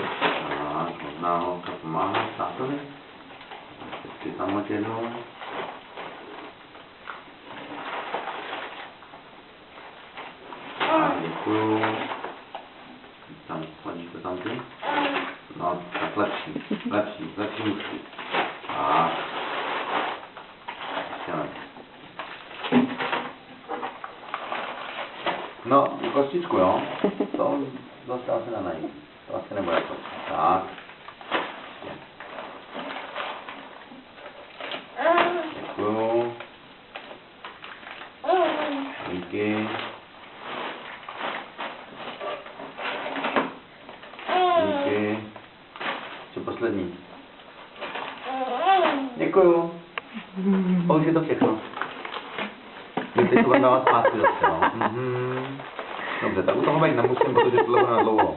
Tak, možná holka pomáhá tátovi. Ještě tam hoď jednou. Tak, děkuju. Tam, hodíš to tam ty? No, tak lepší musí. Tak. Ještě ne. No, kostičku, jo? To zase asi nenajít. To asi nebude to. Tak. Děkuju. Díky. Díky. Co poslední? Děkuju. Už je to všechno. My teď budeme dávat zpátky zase, no. Dobře, tak u toho být nemusím, protože tohle bude na dlouho.